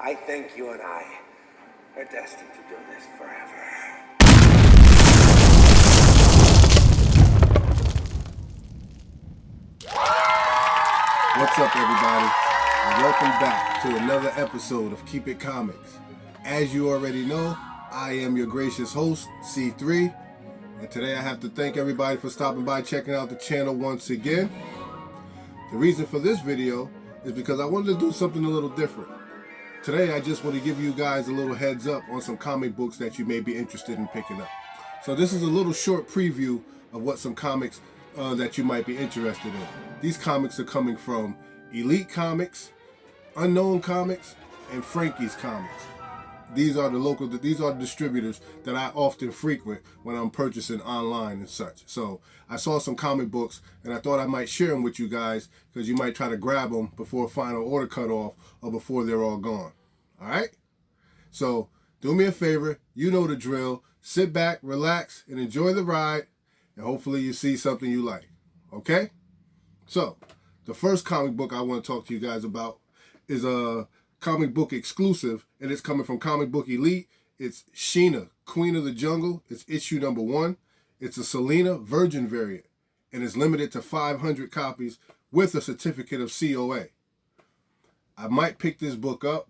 I think you and I are destined to do this forever. What's up, everybody, and welcome back to another episode of Keep It Comics. As you already know, I am your gracious host, C3, and today I have to thank everybody for stopping by, checking out the channel once again. The reason for this video is because I wanted to do something a little different. Today, I just want to give you guys a little heads up on some comic books that you may be interested in picking up. So this is a little short preview of what some comics that you might be interested in. These comics are coming from Elite Comics, Unknown Comics, and Frankie's Comics. These are the distributors that I often frequent when I'm purchasing online and such. So I saw some comic books and I thought I might share them with you guys because you might try to grab them before final order cutoff or before they're all gone. All right? So do me a favor, you know the drill. Sit back, relax, and enjoy the ride, and hopefully you see something you like. Okay? So the first comic book I want to talk to you guys about is a comic book exclusive, and it's coming from Comic Book Elite. It's Sheena, Queen of the Jungle. It's issue number 1. It's a Selena Virgin variant, and it's limited to 500 copies with a certificate of COA. I might pick this book up.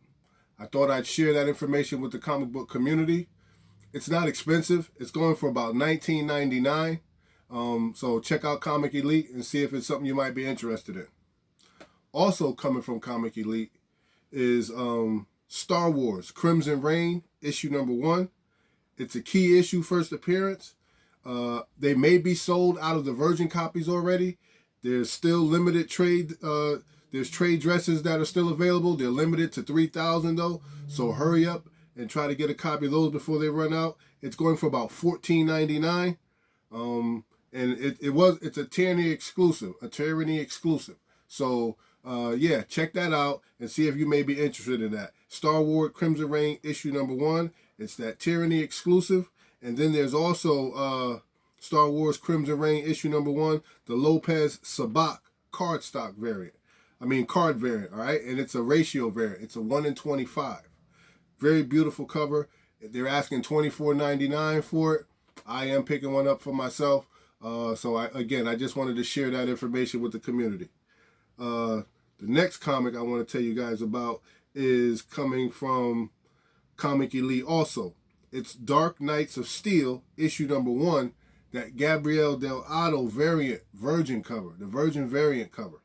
I thought I'd share that information with the comic book community. It's not expensive. It's going for about $19.99. So check out Comic Elite and see if it's something you might be interested in. Also coming from Comic Elite is Star Wars Crimson Reign, issue number 1. It's a key issue first appearance. They may be sold out of the virgin copies already. There's still limited trade. There's trade dresses that are still available. They're limited to 3,000 though. So hurry up and try to get a copy of those before they run out. It's going for about $14.99. And it's a Tyranny exclusive. So yeah, check that out and see if you may be interested in that. Star Wars Crimson Reign issue number 1. It's that Tyranny exclusive. And then there's also Star Wars Crimson Reign issue number 1, the Lopez Sabak card variant, all right? And it's a ratio variant. It's a 1-in-25. Very beautiful cover. They're asking $24.99 for it. I am picking one up for myself. So I just wanted to share that information with the community. The next comic I want to tell you guys about is coming from Comic Elite also. It's Dark Knights of Steel, issue number 1, that Gabrielle Dell'Otto variant, Virgin cover, the Virgin variant cover.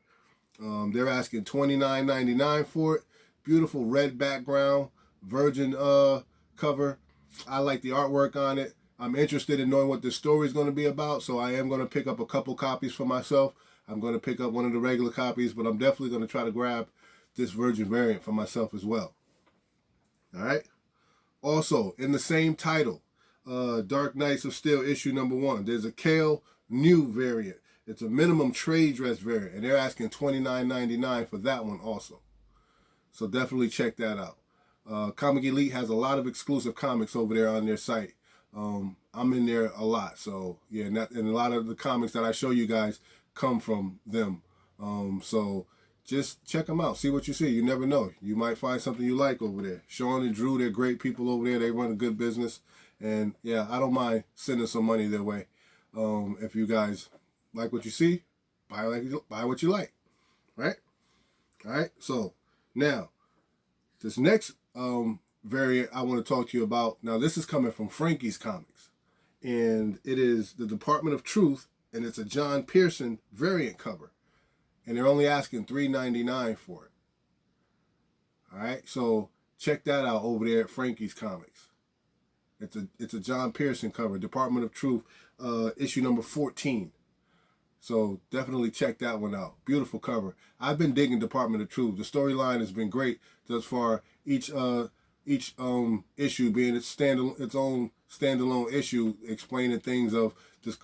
They're asking $29.99 for it. Beautiful red background, Virgin cover. I like the artwork on it. I'm interested in knowing what this story is going to be about, so I am going to pick up a couple copies for myself. I'm going to pick up one of the regular copies, but I'm definitely going to try to grab this Virgin variant for myself as well. All right? Also, in the same title, Dark Knights of Steel issue number 1, there's a Kale New variant. It's a minimum trade dress variant, and they're asking $29.99 for that one also. So definitely check that out. Comic Elite has a lot of exclusive comics over there on their site. I'm in there a lot, so yeah, and a lot of the comics that I show you guys come from them. So just check them out, see what you see. You never know, you might find something you like over there. Sean and Drew, they're great people over there. They run a good business, and yeah, I don't mind sending some money their way. If you guys like what you see, buy what you like, right? All right. So now this next variant I want to talk to you about. Now this is coming from Frankie's Comics, and it is the Department of Truth, and it's a John Pearson variant cover, and they're only asking $3.99 for it. All right, so check that out over there at Frankie's Comics. It's a John Pearson cover, Department of Truth, issue number 14. So definitely check that one out. Beautiful cover. I've been digging Department of Truth. The storyline has been great thus far. Each issue being its own standalone issue, explaining things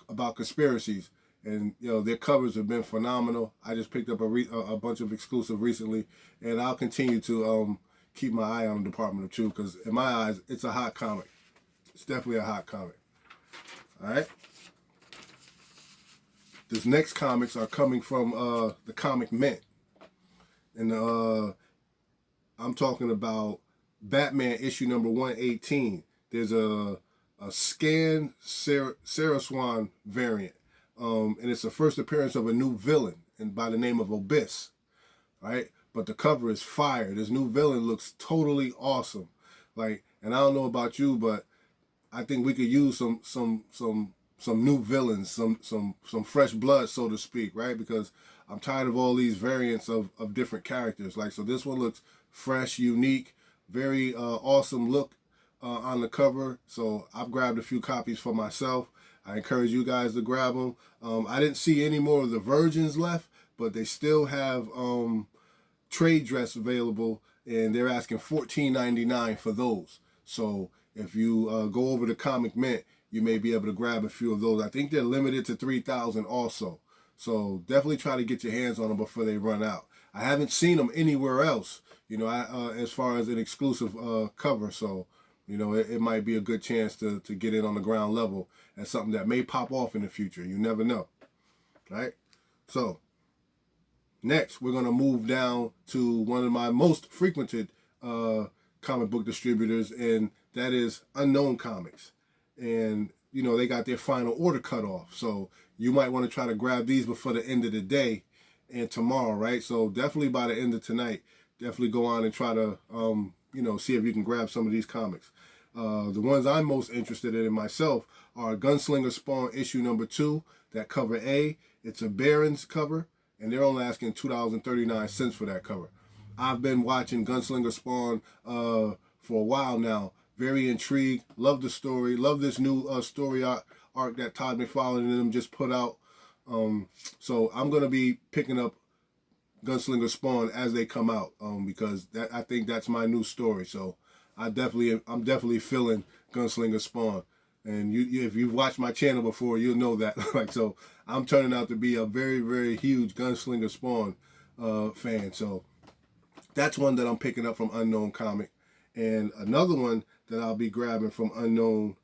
about conspiracies, and their covers have been phenomenal. I just picked up a bunch of exclusive recently, and I'll continue to keep my eye on the Department of Truth because in my eyes it's a hot comic. It's definitely a hot comic. All right. This next comics are coming from the Comic Mint, and I'm talking about Batman issue number 118. There's a Scan Saraswan variant. And it's the first appearance of a new villain and by the name of Abyss. Right? But the cover is fire. This new villain looks totally awesome. Like, and I don't know about you, but I think we could use some new villains, some fresh blood, so to speak, right? Because I'm tired of all these variants of different characters. Like, so this one looks fresh, unique, very awesome look on the cover. So I've grabbed a few copies for myself. I encourage you guys to grab them. I didn't see any more of the Virgins left, but they still have trade dress available, and they're asking $14.99 for those. So if you go over to Comic Mint, you may be able to grab a few of those. I think they're limited to 3,000 also. So definitely try to get your hands on them before they run out. I haven't seen them anywhere else, you know, as far as an exclusive cover. So, you know, it might be a good chance to get it on the ground level as something that may pop off in the future. You never know, right? So next, we're going to move down to one of my most frequented comic book distributors, and that is Unknown Comics. And, you know, they got their final order cut off. So you might want to try to grab these before the end of the day and tomorrow, right? So definitely by the end of tonight, definitely go on and try to, you know, see if you can grab some of these comics. The ones I'm most interested in myself are Gunslinger Spawn issue number 2, that cover A. It's a Barron's cover, and they're only asking $2.39 for that cover. I've been watching Gunslinger Spawn for a while now. Very intrigued. Love the story. Love this new story arc that Todd McFarlane and them just put out. So I'm going to be picking up Gunslinger Spawn as they come out because I think that's my new story. So I'm definitely feeling Gunslinger Spawn. And if you've watched my channel before, you'll know that. Like, so I'm turning out to be a very, very huge Gunslinger Spawn fan. So that's one that I'm picking up from Unknown Comic. And another one that I'll be grabbing from Unknown,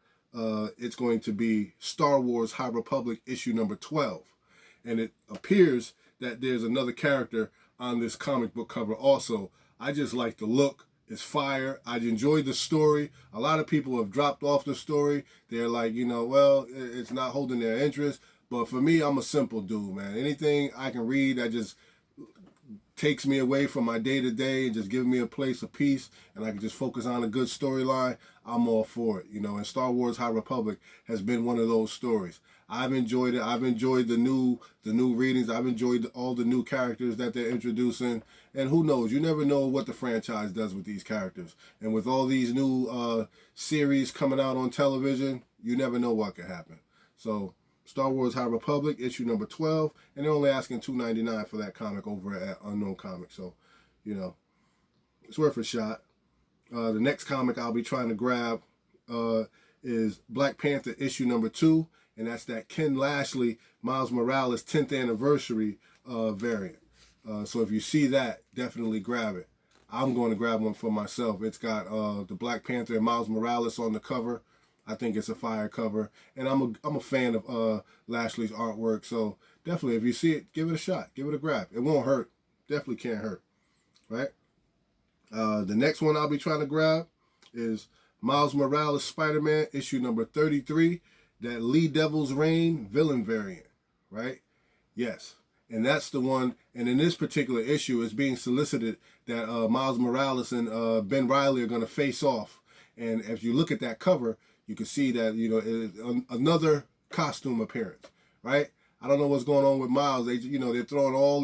it's going to be Star Wars High Republic issue number 12. And it appears that there's another character on this comic book cover also. I just like the look. It's fire. I enjoyed the story. A lot of people have dropped off the story. They're like, you know, well, it's not holding their interest. But for me, I'm a simple dude, man. Anything I can read that just takes me away from my day-to-day and just gives me a place of peace and I can just focus on a good storyline, I'm all for it, you know. And Star Wars High Republic has been one of those stories. I've enjoyed it. I've enjoyed the new readings. I've enjoyed all the new characters that they're introducing. And who knows? You never know what the franchise does with these characters. And with all these new series coming out on television, you never know what could happen. So Star Wars High Republic, issue number 12, and they're only asking $2.99 for that comic over at Unknown Comics. So, you know, it's worth a shot. The next comic I'll be trying to grab is Black Panther issue number 2, and that's that Ken Lashley, Miles Morales 10th anniversary variant. So if you see that, definitely grab it. I'm going to grab one for myself. It's got the Black Panther and Miles Morales on the cover. I think it's a fire cover, and I'm a fan of Lashley's artwork. So definitely, if you see it, give it a shot, give it a grab. It won't hurt. Definitely can't hurt, right? The next one I'll be trying to grab is Miles Morales Spider-Man issue number 33, that Lee Devil's Reign villain variant, right? Yes, and that's the one. And in this particular issue, it's being solicited that Miles Morales and Ben Reilly are going to face off. And if you look at that cover, you can see that, you know, it's another costume appearance, right? I don't know what's going on with Miles. They're throwing all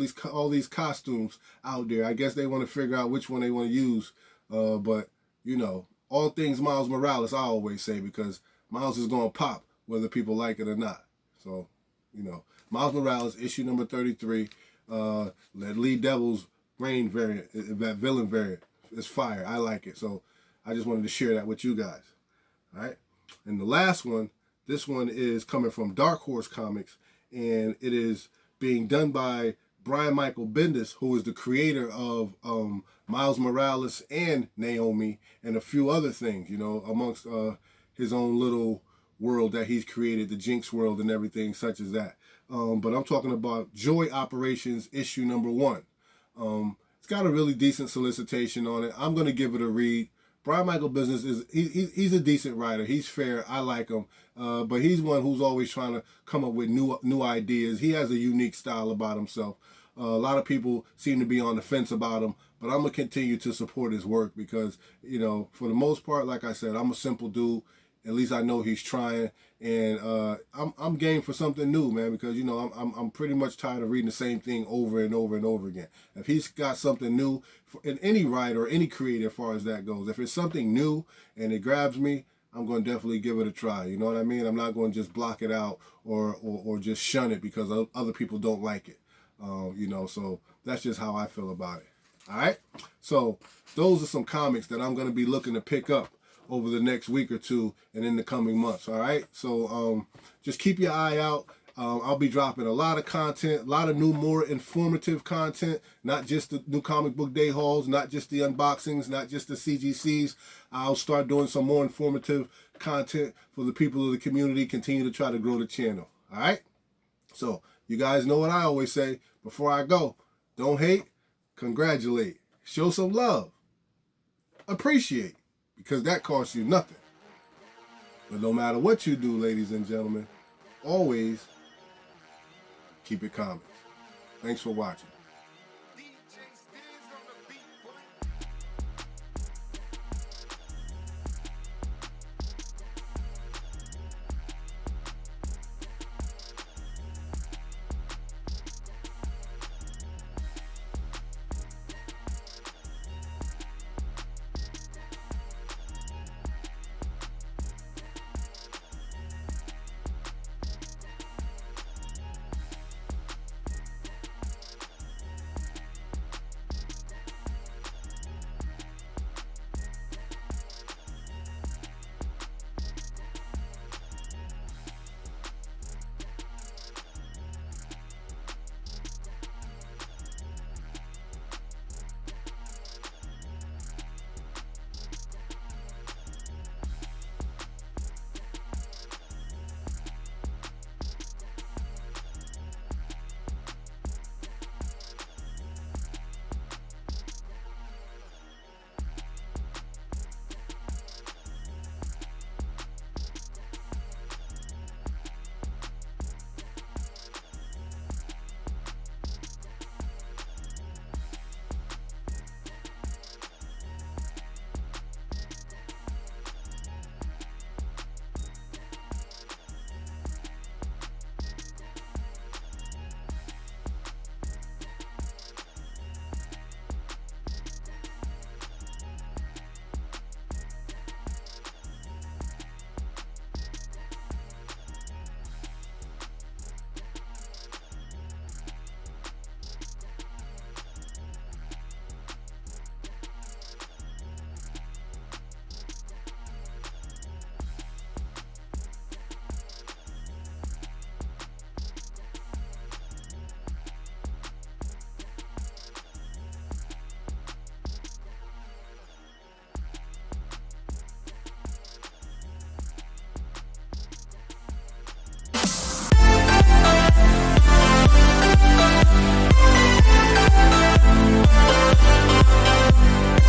these costumes out there. I guess they want to figure out which one they want to use. But you know, all things Miles Morales, I always say, because Miles is going to pop whether people like it or not. So, you know, Miles Morales issue number 33, that Lee Devil's Reign variant, that villain variant, is fire. I like it. So I just wanted to share that with you guys. All right. And the last one, this one is coming from Dark Horse Comics, and it is being done by Brian Michael Bendis, who is the creator of Miles Morales and Naomi and a few other things, you know, amongst his own little world that he's created, the Jinx world and everything such as that. But I'm talking about Joy Operations issue number 1. It's got a really decent solicitation on it. I'm going to give it a read, Brian Michael Business he's a decent writer. He's fair. I like him. But he's one who's always trying to come up with new ideas. He has a unique style about himself. A lot of people seem to be on the fence about him, but I'm going to continue to support his work because, you know, for the most part, like I said, I'm a simple dude. At least I know he's trying, and I'm game for something new, man. Because, you know, I'm pretty much tired of reading the same thing over and over and over again. If he's got something new, in any writer or any creator, as far as that goes, if it's something new and it grabs me, I'm going to definitely give it a try. You know what I mean? I'm not going to just block it out or just shun it because other people don't like it. You know, so that's just how I feel about it. All right. So those are some comics that I'm going to be looking to pick up over the next week or two and in the coming months. All right. So just keep your eye out. I'll be dropping a lot of content, a lot of new, more informative content, not just the new comic book day hauls, not just the unboxings, not just the CGCs. I'll start doing some more informative content for the people of the community, continue to try to grow the channel. All right. So you guys know what I always say before I go. Don't hate, congratulate, show some love, appreciate, because that costs you nothing. But no matter what you do, ladies and gentlemen, always keep it comics. Thanks for watching.